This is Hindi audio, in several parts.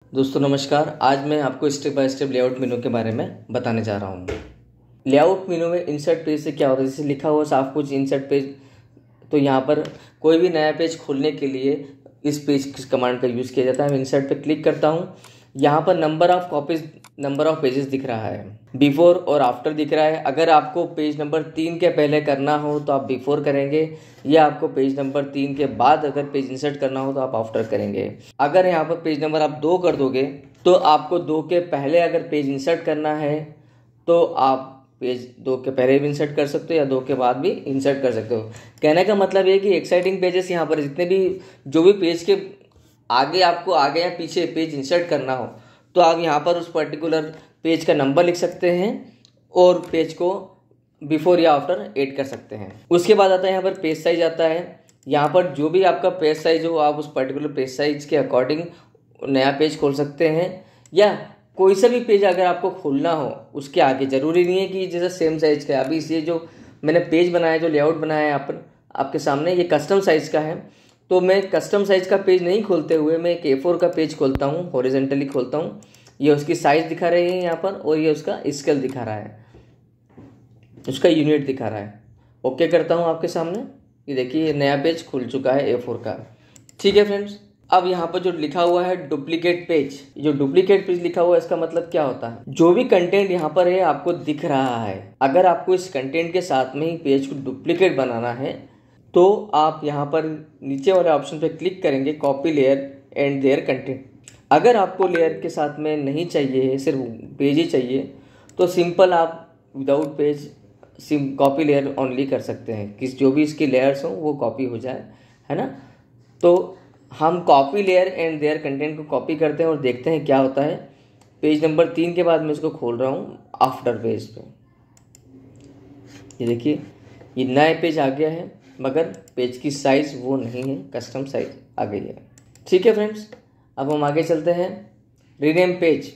दोस्तों नमस्कार। आज मैं आपको स्टेप बाय स्टेप लेआउट मेनू के बारे में बताने जा रहा हूँ। लेआउट मेनू में इंसर्ट पेज से क्या होता है, जैसे लिखा हुआ साफ कुछ इंसर्ट पेज, तो यहाँ पर कोई भी नया पेज खोलने के लिए इस पेज कमांड का यूज़ किया जाता है। मैं इंसर्ट पे क्लिक करता हूँ, यहाँ पर नंबर ऑफ पेजेस दिख रहा है, बिफोर और आफ्टर दिख रहा है। अगर आपको पेज नंबर 3 के पहले करना हो तो आप बिफोर करेंगे, या आपको पेज नंबर 3 के बाद अगर पेज इंसर्ट करना हो तो आप आफ्टर करेंगे। अगर यहाँ पर पेज नंबर आप 2 कर दोगे तो आपको 2 के पहले अगर पेज इंसर्ट करना है तो आप पेज 2 के पहले भी इंसर्ट कर सकते हो या 2 के बाद भी इंसर्ट कर सकते हो। कहने का मतलब ये कि एक्साइटिंग पेजेस यहाँ पर जितने भी जो भी पेज के आगे आपको आगे या पीछे पेज इंसर्ट करना हो तो आप यहाँ पर उस पर्टिकुलर पेज का नंबर लिख सकते हैं और पेज को बिफोर या आफ्टर ऐड कर सकते हैं। उसके बाद आता है यहाँ पर पेज साइज आता है। यहाँ पर जो भी आपका पेज साइज हो आप उस पर्टिकुलर पेज साइज के अकॉर्डिंग नया पेज खोल सकते हैं, या कोई सा भी पेज अगर आपको खोलना हो उसके आगे, ज़रूरी नहीं है कि जैसे सेम साइज का है। अभी ये जो मैंने पेज बनाया, जो लेआउट बनाया है यहाँ पर आपके सामने, ये कस्टम साइज़ का है। तो मैं कस्टम साइज़ का पेज नहीं खोलते हुए मैं एक A4 का पेज खोलता हूँ, हॉरिजॉन्टली खोलता हूँ। ये उसकी साइज़ दिखा रही है यहाँ पर, और ये उसका स्केल दिखा रहा है, उसका यूनिट दिखा रहा है। ओके करता हूँ आपके सामने, ये देखिए नया पेज खुल चुका है A4 का। ठीक है फ्रेंड्स, अब यहाँ पर जो लिखा हुआ है डुप्लीकेट पेज, जो डुप्लीकेट पेज लिखा हुआ है इसका मतलब क्या होता है, जो भी कंटेंट यहाँ पर है आपको दिख रहा है, अगर आपको इस कंटेंट के साथ में ही पेज को डुप्लीकेट बनाना है तो आप यहाँ पर नीचे वाले ऑप्शन पे क्लिक करेंगे, copy layer and their content. अगर आपको लेयर के साथ में नहीं चाहिए, सिर्फ पेज ही चाहिए, तो सिंपल आप without page copy layer only कर सकते हैं कि जो भी इसकी लेयर्स हों वो कॉपी हो जाए, है ना। तो हम copy layer and their content को कॉपी करते हैं और देखते हैं क्या होता है। पेज नंबर 3 के बाद मैं इसको खोल रहा हूँ आफ्टर पेज पे। ये देखिए ये नया पेज आ गया है, मगर पेज की साइज़ वो नहीं है, कस्टम साइज आ गई है। ठीक है फ्रेंड्स, अब हम आगे चलते हैं। Rename page.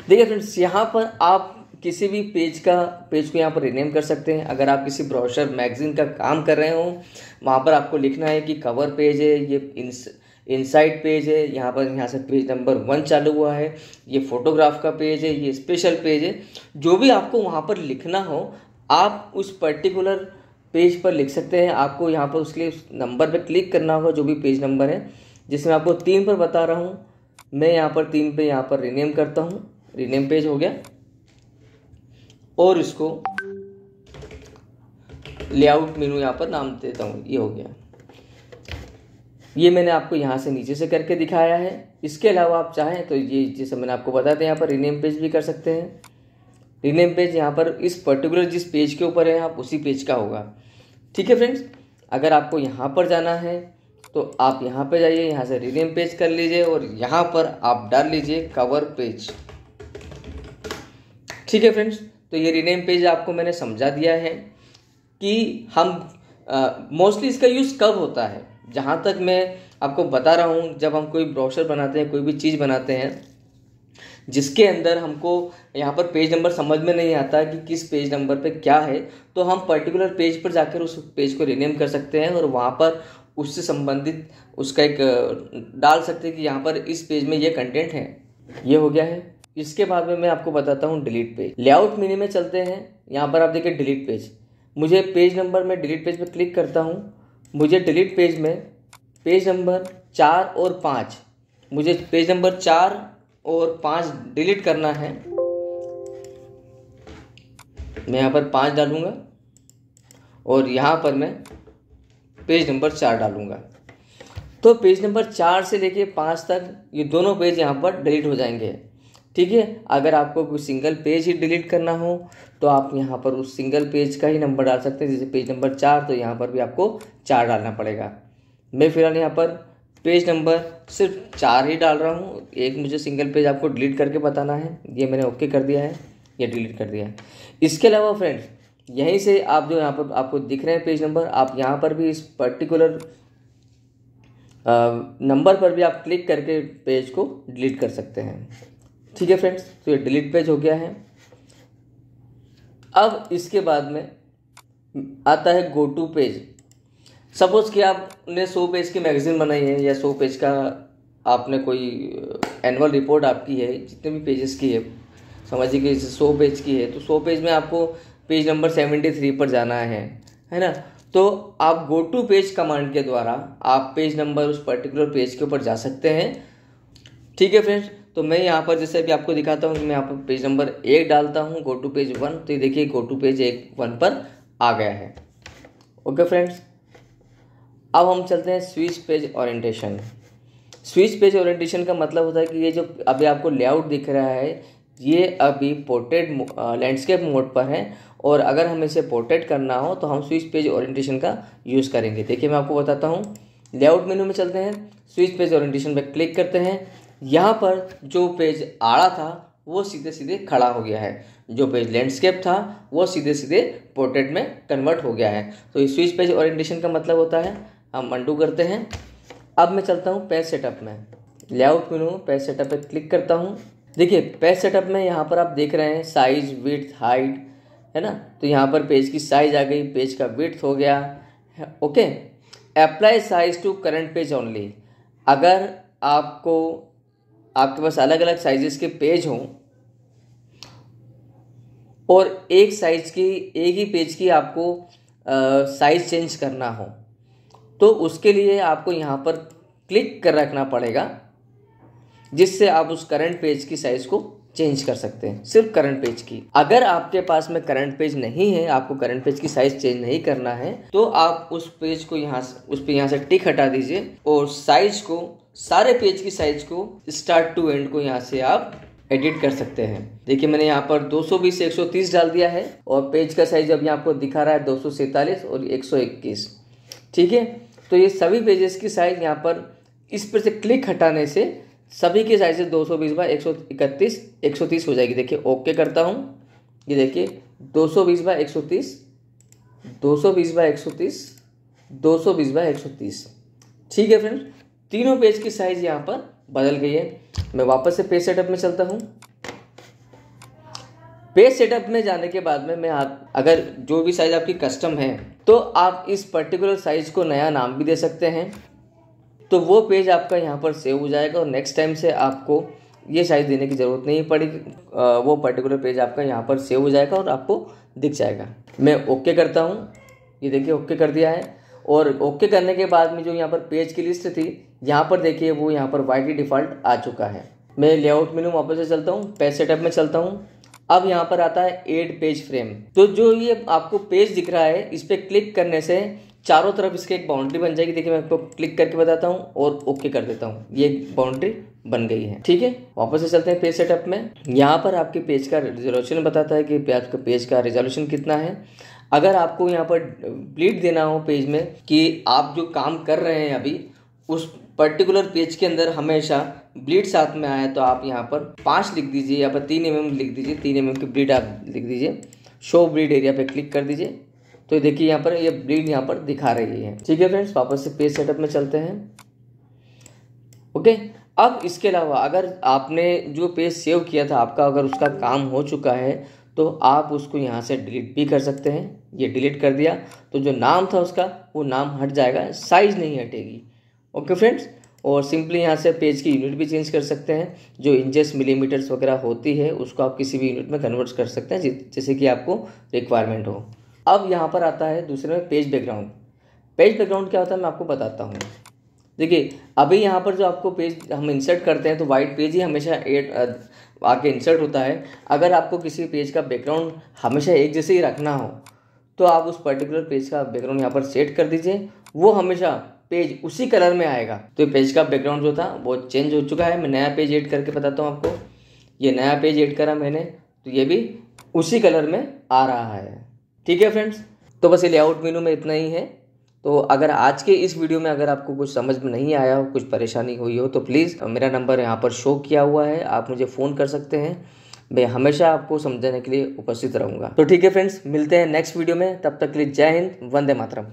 देखिए फ्रेंड्स, यहाँ पर आप किसी भी पेज को यहाँ पर रीनेम कर सकते हैं। अगर आप किसी ब्रोशर मैगजीन का काम कर रहे हो, वहाँ पर आपको लिखना है कि कवर पेज है, ये इनसाइड पेज है, यहाँ से पेज नंबर 1 चालू हुआ है, ये फोटोग्राफ का पेज है, ये स्पेशल पेज है। जो भी आपको वहाँ पर लिखना हो आप उस पर्टिकुलर पेज पर लिख सकते हैं। आपको यहाँ पर उसके लिए नंबर पर क्लिक करना होगा, जो भी पेज नंबर है, जिसमें आपको 3 पर बता रहा हूँ। मैं यहाँ पर 3 पे यहाँ पर रीनेम करता हूँ, रीनेम पेज हो गया, और इसको लेआउट मेनू यहाँ पर नाम देता हूँ, ये हो गया। ये मैंने आपको यहाँ से नीचे से करके दिखाया है। इसके अलावा आप चाहें तो ये जैसे मैंने आपको बताया था, यहाँ पर रीनेम पेज भी कर सकते हैं। रीनेम पेज यहाँ पर इस पर्टिकुलर जिस पेज के ऊपर है आप उसी पेज का होगा। ठीक है फ्रेंड्स, अगर आपको यहाँ पर जाना है तो आप यहाँ पे जाइए, यहाँ से रीनेम पेज कर लीजिए और यहाँ पर आप डाल लीजिए कवर पेज। ठीक है फ्रेंड्स, तो ये रीनेम पेज आपको मैंने समझा दिया है कि हम मोस्टली इसका यूज़ कब होता है। जहाँ तक मैं आपको बता रहा हूँ, जब हम कोई ब्रोशर बनाते हैं, कोई भी चीज़ बनाते हैं जिसके अंदर हमको यहाँ पर पेज नंबर समझ में नहीं आता कि किस पेज नंबर पे क्या है, तो हम पर्टिकुलर पेज पर जाकर उस पेज को रीनेम कर सकते हैं और वहाँ पर उससे संबंधित उसका एक डाल सकते हैं कि यहाँ पर इस पेज में ये कंटेंट है। ये हो गया है। इसके बाद में मैं आपको बताता हूँ डिलीट पेज। लेआउट मेनू में चलते हैं। यहाँ पर आप देखिए डिलीट पेज, मुझे पेज नंबर में डिलीट पेज पे क्लिक करता हूँ। मुझे डिलीट पेज में पेज नंबर 4 और 5, मुझे पेज नंबर 4 और 5 डिलीट करना है। मैं यहाँ पर 5 डालूंगा और यहाँ पर मैं पेज नंबर 4 डालूंगा। तो पेज नंबर 4 से लेके 5 तक ये दोनों पेज यहाँ पर डिलीट हो जाएंगे। ठीक है, अगर आपको कोई सिंगल पेज ही डिलीट करना हो तो आप यहाँ पर उस सिंगल पेज का ही नंबर डाल सकते हैं। जैसे पेज नंबर 4, तो यहाँ पर भी आपको 4 डालना पड़ेगा। मैं फिलहाल यहाँ पर पेज नंबर सिर्फ 4 ही डाल रहा हूँ। एक मुझे सिंगल पेज आपको डिलीट करके बताना है, ये मैंने ओके कर दिया है, ये डिलीट कर दिया है। इसके अलावा फ्रेंड्स, यहीं से आप जो यहाँ पर आपको दिख रहे हैं पेज नंबर, आप यहाँ पर भी इस पर्टिकुलर नंबर पर भी आप क्लिक करके पेज को डिलीट कर सकते हैं। ठीक है फ्रेंड्स, तो ये डिलीट पेज हो गया है। अब इसके बाद में आता है गो टू पेज। सपोज कि आपने 100 पेज की मैगजीन बनाई है या 100 पेज का आपने कोई एनुअल रिपोर्ट आपकी है, जितने भी पेजेस की है, समझिए कि 100 पेज की है, तो 100 पेज में आपको पेज नंबर 73 पर जाना है ना। तो आप गो टू पेज कमांड के द्वारा आप पेज नंबर उस पर्टिकुलर पेज के ऊपर जा सकते हैं। ठीक है फ्रेंड्स, तो मैं यहाँ पर जैसे अभी आपको दिखाता हूँ कि मैं यहाँ पर पेज नंबर 1 डालता हूँ, गो टू पेज 1, तो ये देखिए गो टू पेज 1 पर आ गया है। ओके फ्रेंड्स, अब हम चलते हैं switch page orientation. Switch page orientation का मतलब होता है कि ये जो अभी आपको लेआउट दिख रहा है, ये अभी पोर्ट्रेट लैंडस्केप मोड पर है, और अगर हमें इसे पोर्ट्रेट करना हो तो हम स्विच पेज ओरिएंटेशन का यूज़ करेंगे। देखिए मैं आपको बताता हूँ, लेआउट मेनू में चलते हैं, स्विच पेज ओरिएंटेशन पर क्लिक करते हैं। यहाँ पर जो पेज आड़ा था वो सीधे सीधे खड़ा हो गया है, जो पेज लैंडस्केप था वो सीधे सीधे पोर्ट्रेट में कन्वर्ट हो गया है। तो ये स्विच पेज ओरिएंटेशन का मतलब होता है। हम अनडू करते हैं। अब मैं चलता हूँ पेज सेटअप में, लेआउट मेनू पेज सेटअप पे क्लिक करता हूँ। देखिए पेज सेटअप में यहाँ पर आप देख रहे हैं साइज, विड्थ, हाइट, है ना। तो यहाँ पर पेज की साइज आ गई, पेज का विड्थ हो गया। Okay, apply size to current page only. अगर आपके पास अलग अलग साइजेस के पेज हों और एक ही पेज की आपको साइज चेंज करना हो, तो उसके लिए आपको यहाँ पर क्लिक कर रखना पड़ेगा, जिससे आप उस करंट पेज की साइज को चेंज कर सकते हैं, सिर्फ करंट पेज की। अगर आपके पास में करंट पेज नहीं है, आपको करंट पेज की साइज चेंज नहीं करना है, तो आप उस पेज को यहाँ से टिक हटा दीजिए और साइज को, सारे पेज की साइज को स्टार्ट टू एंड को यहाँ से आप एडिट कर सकते हैं। देखिए मैंने यहाँ पर 220 से 130 डाल दिया है, और पेज का साइज अभी आपको दिखा रहा है 247 और 121। ठीक है, तो ये सभी पेजेस की साइज यहाँ पर इस पर से क्लिक हटाने से सभी के साइज 220 बाय 131 130 हो जाएगी। देखिए ओके करता हूँ, ये देखिए 220 बाय 130, 220 बाय 130, 220 बाय 130। ठीक है फ्रेंड्स, तीनों पेज की साइज यहाँ पर बदल गई है। मैं वापस से पेज सेटअप में चलता हूँ। पेज सेटअप में जाने के बाद में अगर जो भी साइज आपकी कस्टम है, तो आप इस पर्टिकुलर साइज को नया नाम भी दे सकते हैं। तो वो पेज आपका यहाँ पर सेव हो जाएगा और नेक्स्ट टाइम से आपको ये साइज देने की ज़रूरत नहीं पड़ेगी। वो पर्टिकुलर पेज आपका यहाँ पर सेव हो जाएगा और आपको दिख जाएगा। मैं ओके करता हूँ, ये देखिए ओके कर दिया है। और ओके करने के बाद में जो यहाँ पर पेज की लिस्ट थी, यहाँ पर देखिए वो यहाँ पर वाइट ही डिफ़ॉल्ट आ चुका है। मैं लेआउट मेनू वापस से चलता हूँ, पेज सेटअप में चलता हूँ। अब यहाँ पर आता है ऐड पेज फ्रेम। तो जो ये आपको पेज दिख रहा है, इस पर क्लिक करने से चारों तरफ इसके एक बाउंड्री बन जाएगी। देखिए मैं आपको क्लिक करके बताता हूँ और ओके कर देता हूँ, ये बाउंड्री बन गई है। ठीक है, वापस से चलते हैं पेज सेटअप में। यहाँ पर आपके पेज का रिजोल्यूशन बताता है कि आपका पेज का रिजोल्यूशन कितना है। अगर आपको यहाँ पर ब्लीड देना हो पेज में कि आप जो काम कर रहे हैं अभी उस पर्टिकुलर पेज के अंदर हमेशा ब्लीड साथ में आए, तो आप यहाँ पर 5 लिख दीजिए, या पर 3 mm लिख दीजिए, 3 mm की ब्लीड आप लिख दीजिए। शो ब्लीड एरिया पे क्लिक कर दीजिए, तो देखिए यहाँ पर ये ब्लीड यहाँ पर दिखा रही है। ठीक है फ्रेंड्स, वापस से पेज सेटअप में चलते हैं। ओके, अब इसके अलावा अगर आपने जो पेज सेव किया था आपका, अगर उसका काम हो चुका है, तो आप उसको यहाँ से डिलीट भी कर सकते हैं। ये डिलीट कर दिया तो जो नाम था उसका वो नाम हट जाएगा, साइज नहीं हटेगी। ओके फ्रेंड्स, और सिंपली यहाँ से पेज की यूनिट भी चेंज कर सकते हैं। जो इंचेस, मिलीमीटर्स वगैरह होती है उसको आप किसी भी यूनिट में कन्वर्ट कर सकते हैं, जैसे कि आपको रिक्वायरमेंट हो। अब यहाँ पर आता है दूसरे में पेज बैकग्राउंड। पेज बैकग्राउंड क्या होता है मैं आपको बताता हूँ। देखिए अभी यहाँ पर जो आपको पेज हम इंसर्ट करते हैं तो वाइट पेज ही हमेशा आके इंसर्ट होता है। अगर आपको किसी पेज का बैकग्राउंड हमेशा एक जैसे ही रखना हो, तो आप उस पर्टिकुलर पेज का बैकग्राउंड यहाँ पर सेट कर दीजिए, वो हमेशा पेज उसी कलर में आएगा। तो पेज का बैकग्राउंड जो था वो चेंज हो चुका है। मैं नया पेज ऐड करके बताता हूँ आपको। ये नया पेज ऐड करा मैंने, तो ये भी उसी कलर में आ रहा है। ठीक है फ्रेंड्स, तो बस ये लेआउट मेनू में इतना ही है। तो अगर आज के इस वीडियो में अगर आपको कुछ समझ में नहीं आया हो, कुछ परेशानी हुई हो, तो प्लीज़ मेरा नंबर यहाँ पर शो किया हुआ है, आप मुझे फ़ोन कर सकते हैं। मैं हमेशा आपको समझाने के लिए उपस्थित रहूँगा। तो ठीक है फ्रेंड्स, मिलते हैं नेक्स्ट वीडियो में। तब तक के लिए जय हिंद, वंदे मातरम।